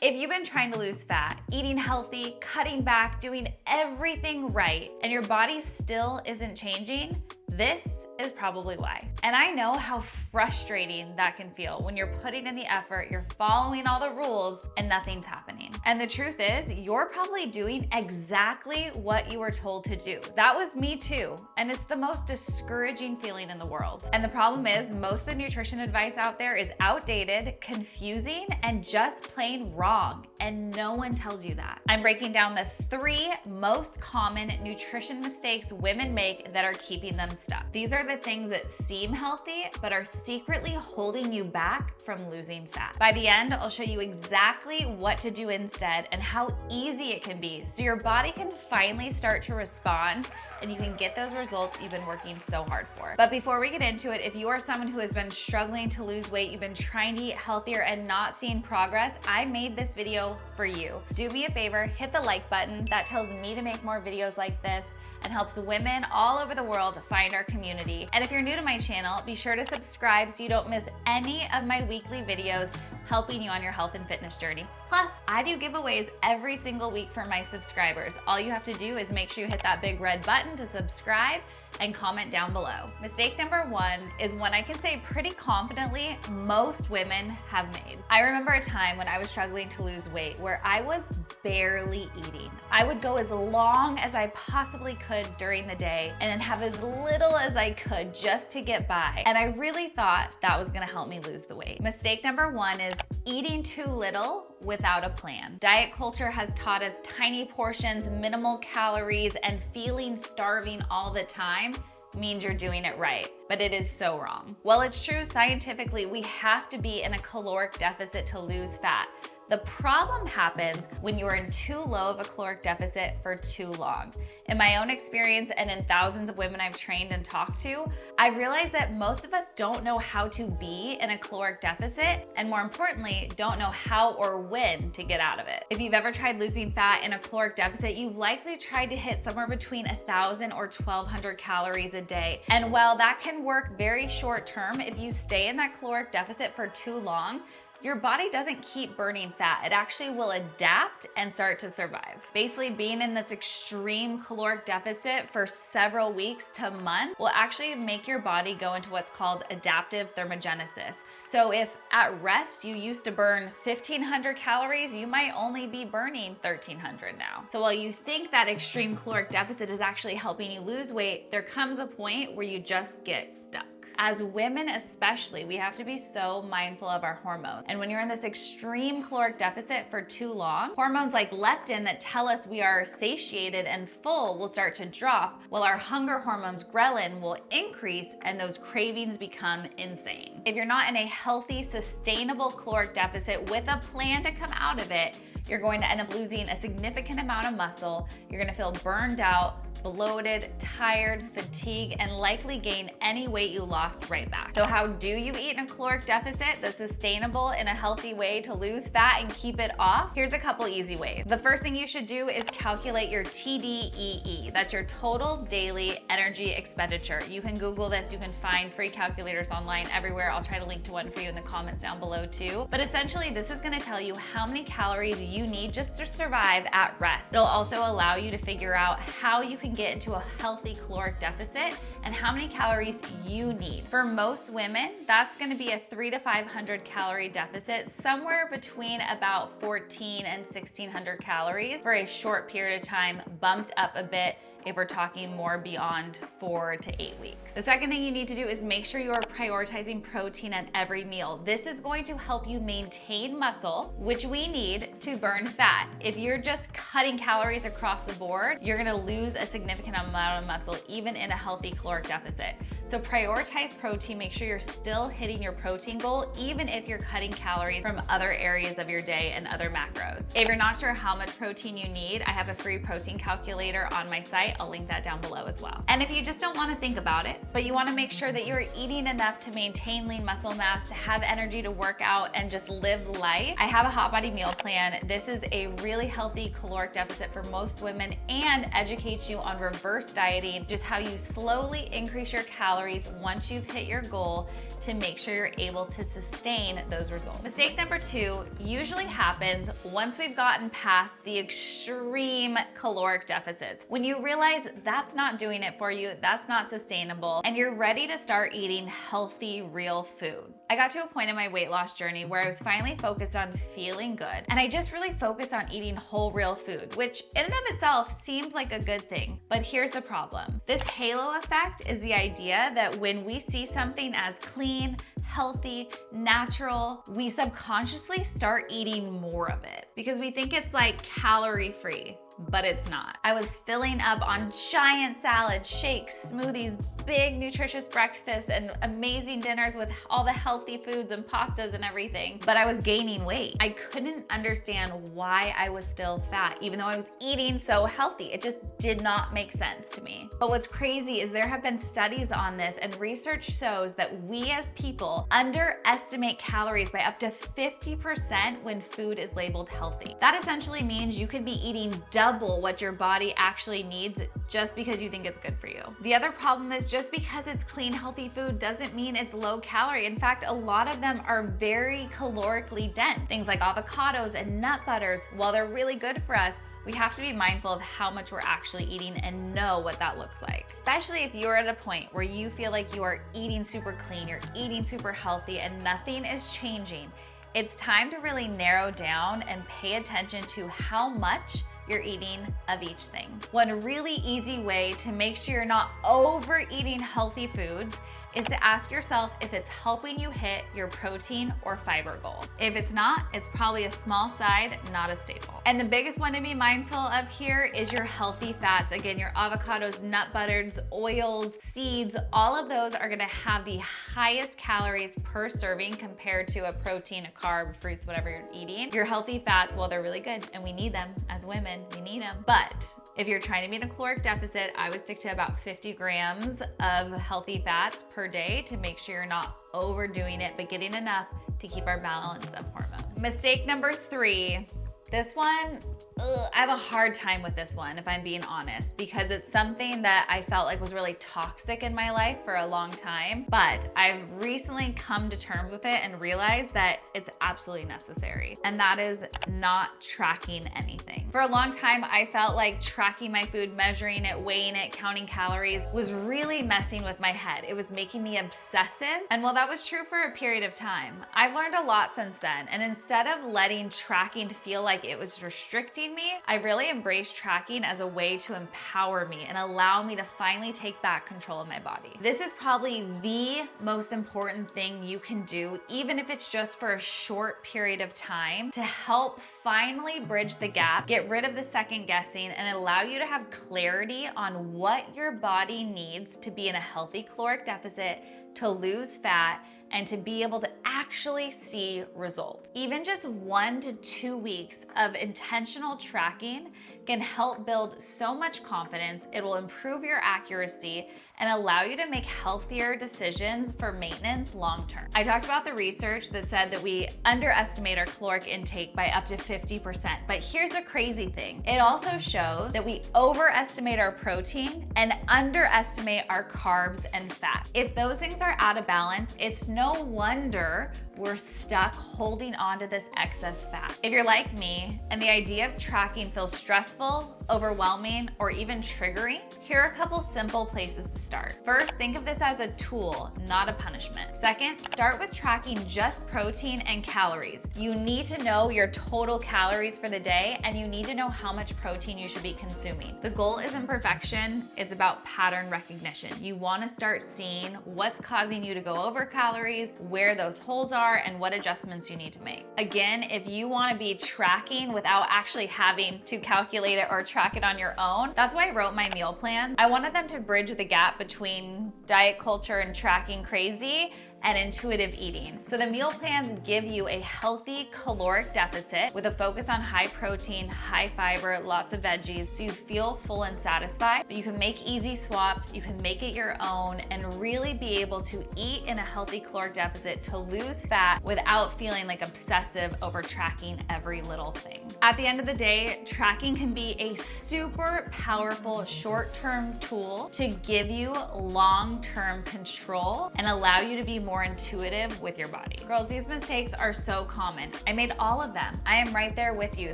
If you've been trying to lose fat, eating healthy, cutting back, doing everything right, and your body still isn't changing, this is probably why. And I know how frustrating that can feel when you're putting in the effort, you're following all the rules, and nothing's happening. And the truth is, you're probably doing exactly what you were told to do. That was me too. And it's the most discouraging feeling in the world. And the problem is, most of the nutrition advice out there is outdated, confusing, and just plain wrong. And no one tells you that. I'm breaking down the 3 most common nutrition mistakes women make that are keeping them stuck. These are the things that seem healthy, but are secretly holding you back from losing fat. By the end, I'll show you exactly what to do instead and how easy it can be so your body can finally start to respond and you can get those results you've been working so hard for. But before we get into it, if you are someone who has been struggling to lose weight, you've been trying to eat healthier and not seeing progress, I made this video for you. Do me a favor, hit the like button. That tells me to make more videos like this and helps women all over the world find our community. And if you're new to my channel, be sure to subscribe so you don't miss any of my weekly videos helping you on your health and fitness journey. Plus, I do giveaways every single week for my subscribers. All you have to do is make sure you hit that big red button to subscribe and comment down below. Mistake number 1 is one I can say pretty confidently most women have made. I remember a time when I was struggling to lose weight where I was barely eating. I would go as long as I possibly could during the day and then have as little as I could just to get by. And I really thought that was gonna help me lose the weight. Mistake number 1 is eating too little without a plan. Diet culture has taught us tiny portions, minimal calories, and feeling starving all the time means you're doing it right, but it is so wrong. Well, it's true scientifically, we have to be in a caloric deficit to lose fat. The problem happens when you are in too low of a caloric deficit for too long. In my own experience and in thousands of women I've trained and talked to, I realized that most of us don't know how to be in a caloric deficit, and more importantly, don't know how or when to get out of it. If you've ever tried losing fat in a caloric deficit, you've likely tried to hit somewhere between 1,000 or 1,200 calories a day. And while that can work very short term, if you stay in that caloric deficit for too long, your body doesn't keep burning fat. It actually will adapt and start to survive. Basically, being in this extreme caloric deficit for several weeks to months will actually make your body go into what's called adaptive thermogenesis. So if at rest you used to burn 1,500 calories, you might only be burning 1,300 now. So while you think that extreme caloric deficit is actually helping you lose weight, there comes a point where you just get stuck. As women especially, we have to be so mindful of our hormones. And when you're in this extreme caloric deficit for too long, hormones like leptin that tell us we are satiated and full will start to drop, while our hunger hormones, ghrelin, will increase and those cravings become insane. If you're not in a healthy, sustainable caloric deficit with a plan to come out of it, you're going to end up losing a significant amount of muscle. You're gonna feel burned out, bloated, tired, fatigued, and likely gain any weight you lost right back. So how do you eat in a caloric deficit that's sustainable in a healthy way to lose fat and keep it off? Here's a couple easy ways. The first thing you should do is calculate your TDEE. That's your total daily energy expenditure. You can Google this, you can find free calculators online everywhere. I'll try to link to one for you in the comments down below too. But essentially, this is gonna tell you how many calories you need just to survive at rest. It'll also allow you to figure out how you can get into a healthy caloric deficit and how many calories you need. For most women, that's gonna be a 300 to 500 calorie deficit, somewhere between about 1,400 and 1,600 calories for a short period of time, bumped up a bit if we're talking more beyond 4 to 8 weeks. The second thing you need to do is make sure you are prioritizing protein at every meal. This is going to help you maintain muscle, which we need to burn fat. If you're just cutting calories across the board, you're gonna lose a significant amount of muscle, even in a healthy caloric deficit. So prioritize protein, make sure you're still hitting your protein goal, even if you're cutting calories from other areas of your day and other macros. If you're not sure how much protein you need, I have a free protein calculator on my site. I'll link that down below as well. And if you just don't want to think about it, but you want to make sure that you're eating enough to maintain lean muscle mass, to have energy to work out and just live life, I have a hot body meal plan. This is a really healthy caloric deficit for most women and educates you on reverse dieting, just how you slowly increase your calories calories once you've hit your goal to make sure you're able to sustain those results. Mistake number 2 usually happens once we've gotten past the extreme caloric deficits. When you realize that's not doing it for you, that's not sustainable, and you're ready to start eating healthy, real food. I got to a point in my weight loss journey where I was finally focused on feeling good, and I just really focused on eating whole, real food, which in and of itself seems like a good thing. But here's the problem. This halo effect is the idea that when we see something as clean, healthy, natural, we subconsciously start eating more of it because we think it's like calorie-free, but it's not. I was filling up on giant salads, shakes, smoothies, big nutritious breakfasts, and amazing dinners with all the healthy foods and pastas and everything, but I was gaining weight. I couldn't understand why I was still fat, even though I was eating so healthy. It just did not make sense to me. But what's crazy is there have been studies on this, and research shows that we as people underestimate calories by up to 50% when food is labeled healthy. That essentially means you could be eating double what your body actually needs just because you think it's good for you. The other problem is just because it's clean, healthy food doesn't mean it's low calorie. In fact, a lot of them are very calorically dense. Things like avocados and nut butters, while they're really good for us, we have to be mindful of how much we're actually eating and know what that looks like. Especially if you're at a point where you feel like you are eating super clean, you're eating super healthy, and nothing is changing. It's time to really narrow down and pay attention to how much you're eating of each thing. One really easy way to make sure you're not overeating healthy foods is to ask yourself if it's helping you hit your protein or fiber goal. If it's not, it's probably a small side, not a staple. And the biggest one to be mindful of here is your healthy fats. Again, your avocados, nut butters, oils, seeds, all of those are gonna have the highest calories per serving compared to a protein, a carb, fruits, whatever you're eating. Your healthy fats, well, they're really good and we need them as women, we need them. But if you're trying to meet a caloric deficit, I would stick to about 50 grams of healthy fats per day to make sure you're not overdoing it, but getting enough to keep our balance of hormones. Mistake number 3, this one, I have a hard time with this one, if I'm being honest, because it's something that I felt like was really toxic in my life for a long time, but I've recently come to terms with it and realized that it's absolutely necessary, and that is not tracking anything. For a long time, I felt like tracking my food, measuring it, weighing it, counting calories was really messing with my head. It was making me obsessive, and while that was true for a period of time, I've learned a lot since then, and instead of letting tracking feel like it was restricting me, I really embraced tracking as a way to empower me and allow me to finally take back control of my body. This is probably the most important thing you can do, even if it's just for a short period of time, to help finally bridge the gap, get rid of the second guessing, and allow you to have clarity on what your body needs to be in a healthy caloric deficit, to lose fat, and to be able to actually see results. Even just 1 to 2 weeks of intentional tracking can help build so much confidence. It will improve your accuracy and allow you to make healthier decisions for maintenance long term. I talked about the research that said that we underestimate our caloric intake by up to 50%, but here's the crazy thing. It also shows that we overestimate our protein and underestimate our carbs and fat. If those things are out of balance, it's no wonder we're stuck holding on to this excess fat. If you're like me and the idea of tracking feels stressful, overwhelming, or even triggering, here are a couple simple places to start. First, think of this as a tool, not a punishment. Second, start with tracking just protein and calories. You need to know your total calories for the day, and you need to know how much protein you should be consuming. The goal isn't perfection, it's about pattern recognition. You want to start seeing what's causing you to go over calories, where those holes are, and what adjustments you need to make. Again, if you want to be tracking without actually having to calculate it or track it on your own, that's why I wrote my meal plan. I wanted them to bridge the gap between diet culture and tracking crazy and intuitive eating. So the meal plans give you a healthy caloric deficit with a focus on high protein, high fiber, lots of veggies, so you feel full and satisfied, but you can make easy swaps, you can make it your own, and really be able to eat in a healthy caloric deficit to lose fat without feeling like obsessive over tracking every little thing. At the end of the day, tracking can be a super powerful short-term tool to give you long-term control and allow you to be more intuitive with your body. Girls, these mistakes are so common. I made all of them. I am right there with you.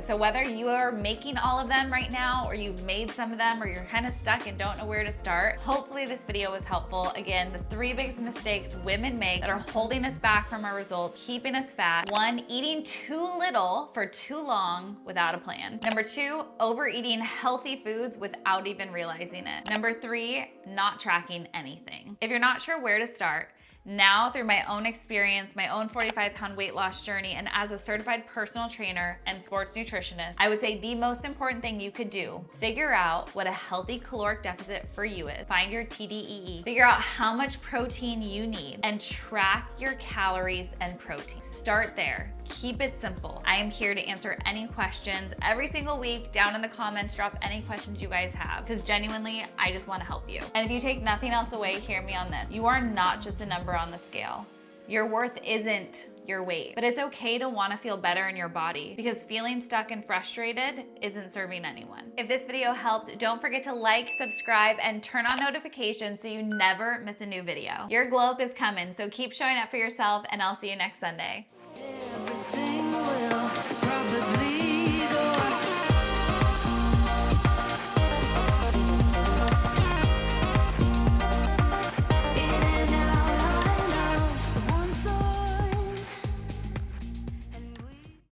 So whether you are making all of them right now, or you've made some of them, or you're kind of stuck and don't know where to start, hopefully this video was helpful. Again, the 3 biggest mistakes women make that are holding us back from our results, keeping us fat. 1, eating too little for too long without a plan. Number 2, overeating healthy foods without even realizing it. Number 3, not tracking anything. If you're not sure where to start, now, through my own experience, my own 45-pound weight loss journey, and as a certified personal trainer and sports nutritionist, I would say the most important thing you could do, figure out what a healthy caloric deficit for you is. Find your TDEE. Figure out how much protein you need and track your calories and protein. Start there. Keep it simple. I am here to answer any questions every single week. Down in the comments, drop any questions you guys have, because genuinely, I just want to help you. And if you take nothing else away, hear me on this. You are not just a number on the scale. Your worth isn't your weight, but it's okay to want to feel better in your body, because feeling stuck and frustrated isn't serving anyone. If this video helped, don't forget to like, subscribe, and turn on notifications so you never miss a new video. Your glow up is coming, so keep showing up for yourself, and I'll see you next Sunday.